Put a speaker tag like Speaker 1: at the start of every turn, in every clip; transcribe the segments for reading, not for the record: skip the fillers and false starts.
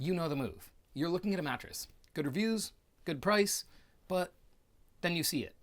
Speaker 1: you know the move. You're looking at a mattress. Good reviews, good price, but then you see it.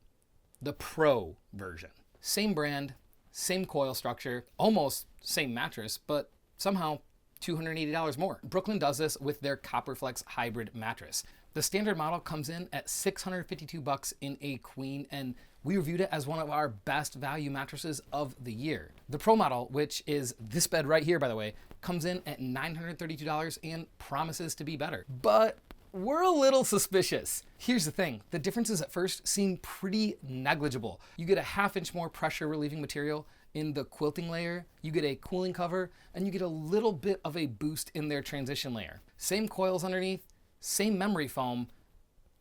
Speaker 1: The Pro version. Same brand, same coil structure, almost same mattress, but somehow $280 more. Brooklyn does this with their CopperFlex hybrid mattress. The standard model comes in at $652 in a queen, and we reviewed it as one of our best value mattresses of the year. The Pro model, which is this bed right here, by the way, comes in at $932 and promises to be better. But we're a little suspicious. Here's the thing, the differences at first seem pretty negligible. You get a 1/2 inch more pressure relieving material in the quilting layer, you get a cooling cover, and you get a little bit of a boost in their transition layer. Same coils underneath, same memory foam,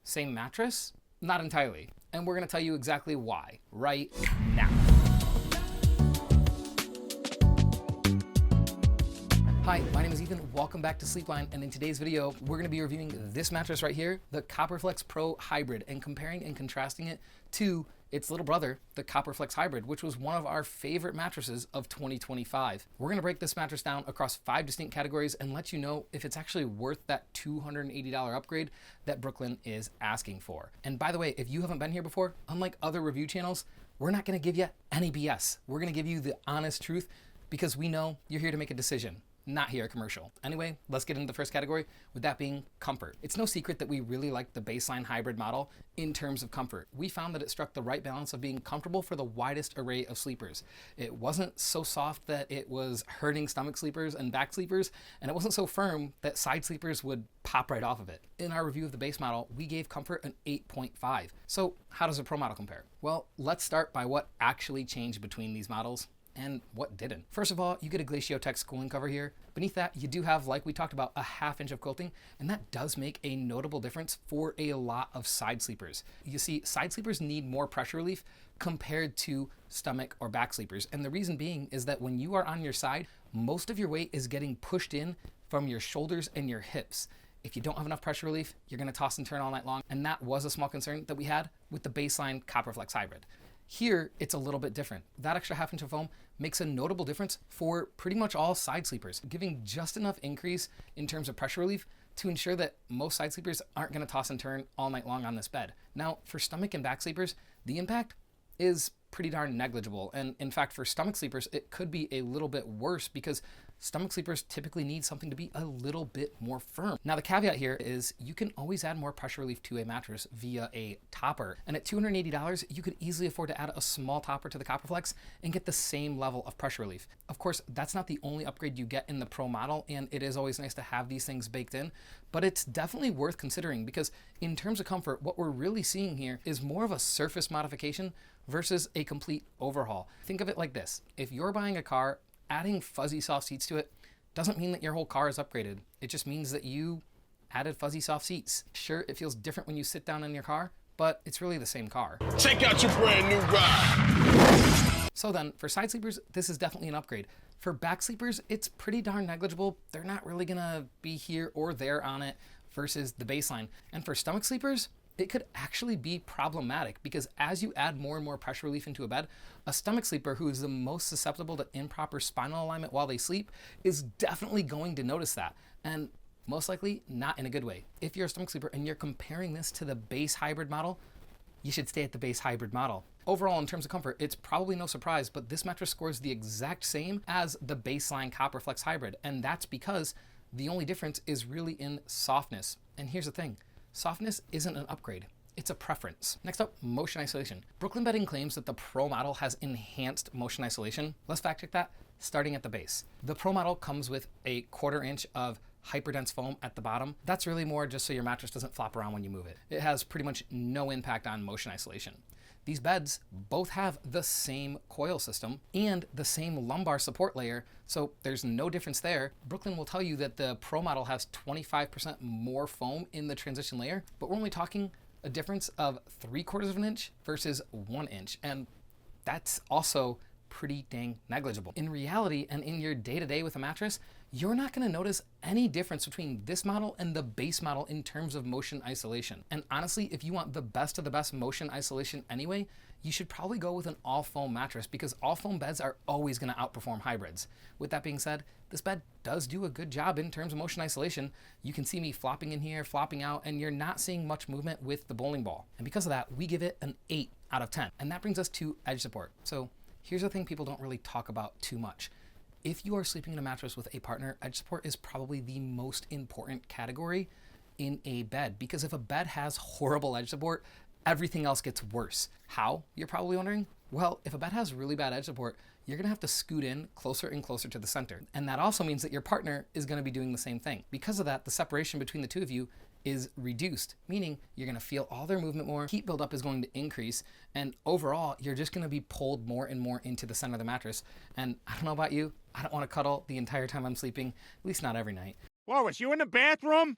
Speaker 1: same mattress? Not entirely. And we're gonna tell you exactly why right now. Hi, my name is Ethan. Welcome back to Sleepline, and in today's video, we're gonna be reviewing this mattress right here, the CopperFlex Pro Hybrid, and comparing and contrasting it to its little brother, the CopperFlex Hybrid, which was one of our favorite mattresses of 2025. We're gonna break this mattress down across 5 distinct categories and let you know if it's actually worth that $280 upgrade that Brooklyn is asking for. And by the way, if you haven't been here before, unlike other review channels, we're not gonna give you any BS. We're gonna give you the honest truth because we know you're here to make a decision, not hear a commercial. Anyway, let's get into the first category, with that being comfort. It's no secret that we really like the baseline hybrid model in terms of comfort. We found that it struck the right balance of being comfortable for the widest array of sleepers. It wasn't so soft that it was hurting stomach sleepers and back sleepers, and it wasn't so firm that side sleepers would pop right off of it. In our review of the base model, we gave comfort an 8.5. So how does the Pro model compare? Well, let's start by what actually changed between these models and what didn't. First of all, you get a Glaciotex cooling cover here. Beneath that, you do have, like we talked about, a 1/2 inch of quilting, and that does make a notable difference for a lot of side sleepers. You see, side sleepers need more pressure relief compared to stomach or back sleepers, and the reason being is that when you are on your side, most of your weight is getting pushed in from your shoulders and your hips. If you don't have enough pressure relief, you're gonna toss and turn all night long, and that was a small concern that we had with the baseline CopperFlex Hybrid. Here, it's a little bit different. That extra 1/2 inch of foam makes a notable difference for pretty much all side sleepers, giving just enough increase in terms of pressure relief to ensure that most side sleepers aren't gonna toss and turn all night long on this bed. Now, for stomach and back sleepers, the impact is pretty darn negligible. And in fact, for stomach sleepers, it could be a little bit worse because stomach sleepers typically need something to be a little bit more firm. Now, the caveat here is you can always add more pressure relief to a mattress via a topper. And at $280, you could easily afford to add a small topper to the CopperFlex and get the same level of pressure relief. Of course, that's not the only upgrade you get in the Pro model, and it is always nice to have these things baked in, but it's definitely worth considering because in terms of comfort, what we're really seeing here is more of a surface modification versus a complete overhaul. Think of it like this. If you're buying a car, adding fuzzy soft seats to it doesn't mean that your whole car is upgraded. It just means that you added fuzzy soft seats. Sure, it feels different when you sit down in your car, but it's really the same car.
Speaker 2: Check out your brand new ride.
Speaker 1: So then, for side sleepers, this is definitely an upgrade. For back sleepers, it's pretty darn negligible. They're not really gonna be here or there on it versus the baseline. And for stomach sleepers, it could actually be problematic because as you add more and more pressure relief into a bed, a stomach sleeper who is the most susceptible to improper spinal alignment while they sleep is definitely going to notice that, and most likely not in a good way. If you're a stomach sleeper and you're comparing this to the base hybrid model, you should stay at the base hybrid model. Overall, in terms of comfort, it's probably no surprise, but this mattress scores the exact same as the baseline CopperFlex Hybrid, and that's because the only difference is really in softness. And here's the thing. Softness isn't an upgrade, it's a preference. Next up, motion isolation. Brooklyn Bedding claims that the Pro model has enhanced motion isolation. Let's fact check that, starting at the base. The Pro model comes with a 1/4 inch of hyperdense foam at the bottom. That's really more just so your mattress doesn't flop around when you move it. It has pretty much no impact on motion isolation. These beds both have the same coil system and the same lumbar support layer, so there's no difference there. Brooklyn will tell you that the Pro model has 25% more foam in the transition layer, but we're only talking a difference of 3/4 of an inch versus 1 inch, and that's also pretty dang negligible. In reality and in your day-to-day with a mattress, you're not going to notice any difference between this model and the base model in terms of motion isolation. And honestly, if you want the best of the best motion isolation anyway, you should probably go with an all foam mattress because all foam beds are always going to outperform hybrids. With that being said, this bed does do a good job in terms of motion isolation. You can see me flopping in here, flopping out, and you're not seeing much movement with the bowling ball. And because of that, we give it an 8 out of 10. And that brings us to edge support. So here's the thing people don't really talk about too much. If you are sleeping in a mattress with a partner, edge support is probably the most important category in a bed, because if a bed has horrible edge support, everything else gets worse. How, you're probably wondering? Well, if a bed has really bad edge support, you're gonna have to scoot in closer and closer to the center. And that also means that your partner is gonna be doing the same thing. Because of that, the separation between the two of you is reduced, meaning you're gonna feel all their movement more, heat buildup is going to increase, and overall, you're just gonna be pulled more and more into the center of the mattress. And I don't know about you, I don't wanna cuddle the entire time I'm sleeping, at least not every night.
Speaker 2: Lois, you in the bathroom?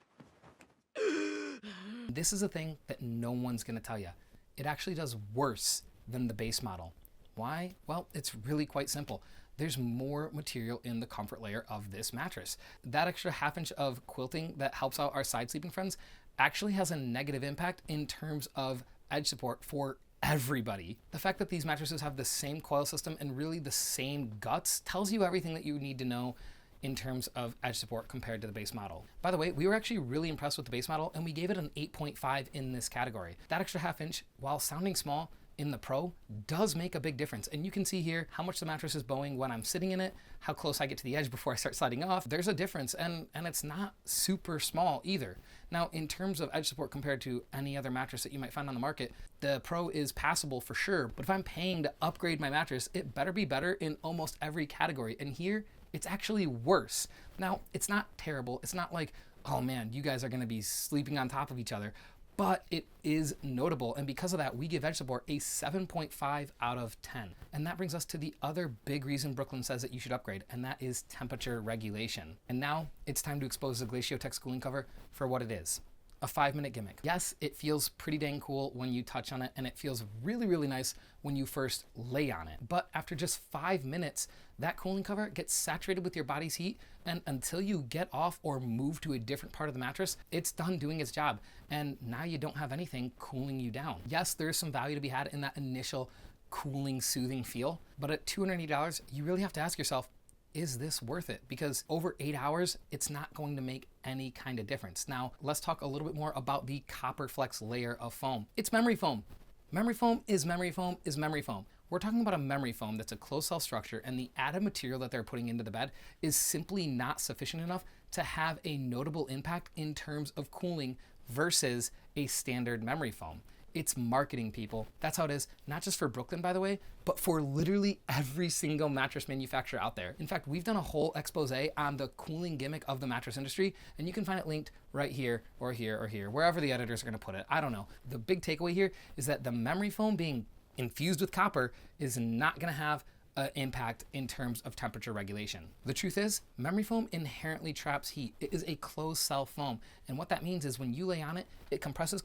Speaker 1: This is a thing that no one's gonna tell you. It actually does worse than the base model. Why? Well, it's really quite simple. There's more material in the comfort layer of this mattress. That extra half inch of quilting that helps out our side sleeping friends actually has a negative impact in terms of edge support for everybody. The fact that these mattresses have the same coil system and really the same guts tells you everything that you need to know in terms of edge support compared to the base model. By the way, we were actually really impressed with the base model and we gave it an 8.5 in this category. That extra half inch, while sounding small, in the Pro does make a big difference. And you can see here how much the mattress is bowing when I'm sitting in it, how close I get to the edge before I start sliding off. There's a difference, and it's not super small either. Now, in terms of edge support compared to any other mattress that you might find on the market, the Pro is passable for sure, but if I'm paying to upgrade my mattress, it better be better in almost every category. And here, it's actually worse. Now, it's not terrible. It's not like, oh man, you guys are gonna be sleeping on top of each other, but it is notable. And because of that, we give edge support a 7.5 out of 10. And that brings us to the other big reason Brooklyn says that you should upgrade, and that is temperature regulation. And now it's time to expose the Glaciotex cooling cover for what it is. A 5-minute gimmick. Yes, it feels pretty dang cool when you touch on it, and it feels really, really nice when you first lay on it. But after just 5 minutes, that cooling cover gets saturated with your body's heat, and until you get off or move to a different part of the mattress, it's done doing its job. And now you don't have anything cooling you down. Yes, there's some value to be had in that initial cooling, soothing feel, but at $280, you really have to ask yourself, is this worth it? Because over 8 hours, it's not going to make any kind of difference. Now, let's talk a little bit more about the CopperFlex layer of foam. It's memory foam. Memory foam is memory foam is memory foam. We're talking about a memory foam that's a closed cell structure, and the added material that they're putting into the bed is simply not sufficient enough to have a notable impact in terms of cooling versus a standard memory foam. It's marketing, people. That's how it is, not just for Brooklyn, by the way, but for literally every single mattress manufacturer out there. In fact, we've done a whole expose on the cooling gimmick of the mattress industry, and you can find it linked right here or here or here, wherever the editors are gonna put it. I don't know. The big takeaway here is that the memory foam being infused with copper is not gonna have an impact in terms of temperature regulation. The truth is, memory foam inherently traps heat. It is a closed cell foam. And what that means is when you lay on it, it compresses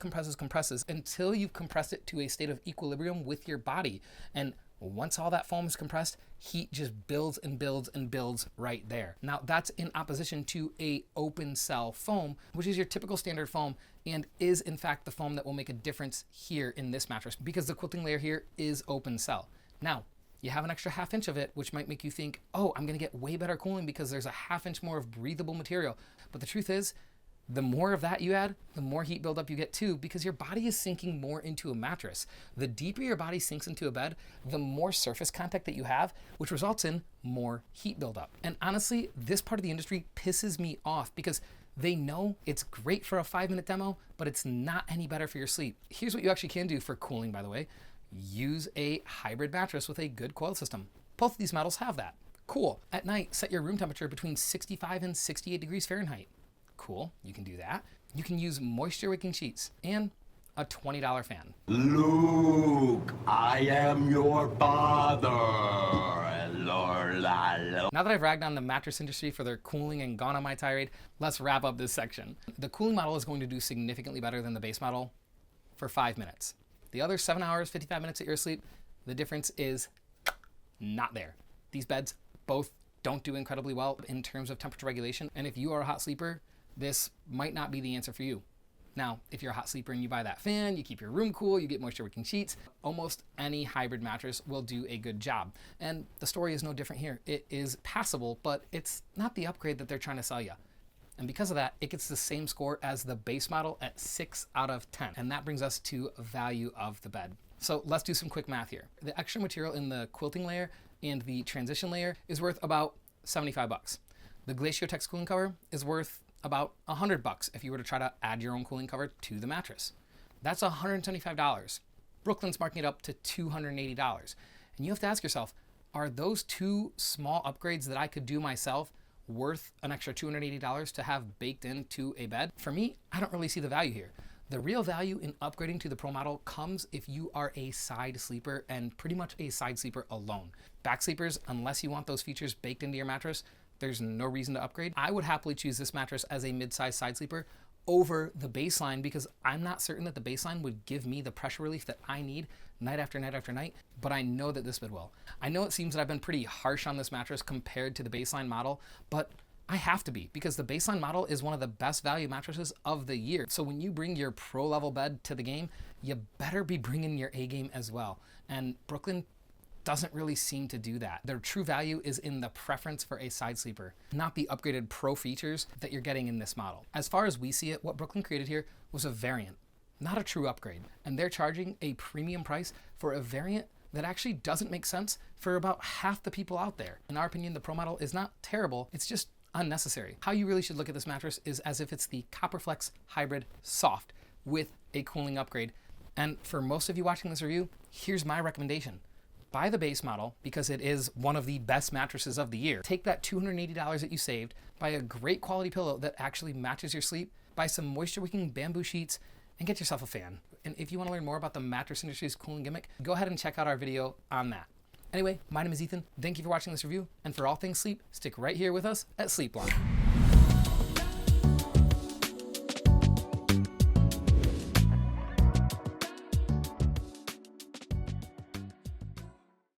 Speaker 1: until you've compressed it to a state of equilibrium with your body. And once all that foam is compressed, heat just builds and builds and builds right there. Now that's in opposition to a open cell foam, which is your typical standard foam and is in fact the foam that will make a difference here in this mattress because the quilting layer here is open cell. Now, you have an extra half inch of it, which might make you think, oh, I'm gonna get way better cooling because there's a half inch more of breathable material. But the truth is, the more of that you add, the more heat buildup you get too, because your body is sinking more into a mattress. The deeper your body sinks into a bed, the more surface contact that you have, which results in more heat buildup. And honestly, this part of the industry pisses me off because they know it's great for a 5-minute demo, but it's not any better for your sleep. Here's what you actually can do for cooling, by the way. Use a hybrid mattress with a good coil system. Both of these models have that. Cool. At night, set your room temperature between 65 and 68 degrees Fahrenheit. Cool, you can do that. You can use moisture wicking sheets and a $20 fan.
Speaker 3: Luke, I am your father.
Speaker 1: Now that I've ragged on the mattress industry for their cooling and gone on my tirade, let's wrap up this section. The cooling model is going to do significantly better than the base model for 5 minutes. The other 7 hours, 55 minutes that you're asleep, the difference is not there. These beds both don't do incredibly well in terms of temperature regulation. And if you are a hot sleeper, this might not be the answer for you. Now, if you're a hot sleeper and you buy that fan, you keep your room cool, you get moisture wicking sheets, almost any hybrid mattress will do a good job. And the story is no different here. It is passable, but it's not the upgrade that they're trying to sell you. And because of that, it gets the same score as the base model at 6 out of 10. And that brings us to value of the bed. So let's do some quick math here. The extra material in the quilting layer and the transition layer is worth about 75 bucks. The Glacier Tex cooling cover is worth about 100 bucks if you were to try to add your own cooling cover to the mattress. That's $175. Brooklyn's marking it up to $280. And you have to ask yourself, are those two small upgrades that I could do myself worth an extra $280 to have baked into a bed? For me, I don't really see the value here. The real value in upgrading to the Pro model comes if you are a side sleeper and pretty much a side sleeper alone. Back sleepers, unless you want those features baked into your mattress, there's no reason to upgrade. I would happily choose this mattress as a mid-size side sleeper over the baseline because I'm not certain that the baseline would give me the pressure relief that I need night after night after night, but I know that this bed will. I know it seems that I've been pretty harsh on this mattress compared to the baseline model, but I have to be because the baseline model is one of the best value mattresses of the year. So when you bring your pro level bed to the game, you better be bringing your A game as well. And Brooklyn doesn't really seem to do that. Their true value is in the preference for a side sleeper, not the upgraded pro features that you're getting in this model. As far as we see it, what Brooklyn created here was a variant, not a true upgrade. And they're charging a premium price for a variant that actually doesn't make sense for about half the people out there. In our opinion, the Pro model is not terrible, it's just unnecessary. How you really should look at this mattress is as if it's the CopperFlex Hybrid Soft with a cooling upgrade. And for most of you watching this review, here's my recommendation. Buy the base model because it is one of the best mattresses of the year. Take that $280 that you saved, buy a great quality pillow that actually matches your sleep, buy some moisture wicking bamboo sheets, and get yourself a fan. And if you want to learn more about the mattress industry's cooling gimmick, go ahead and check out our video on that. Anyway, my name is Ethan. Thank you for watching this review. And for all things sleep, stick right here with us at Sleepline.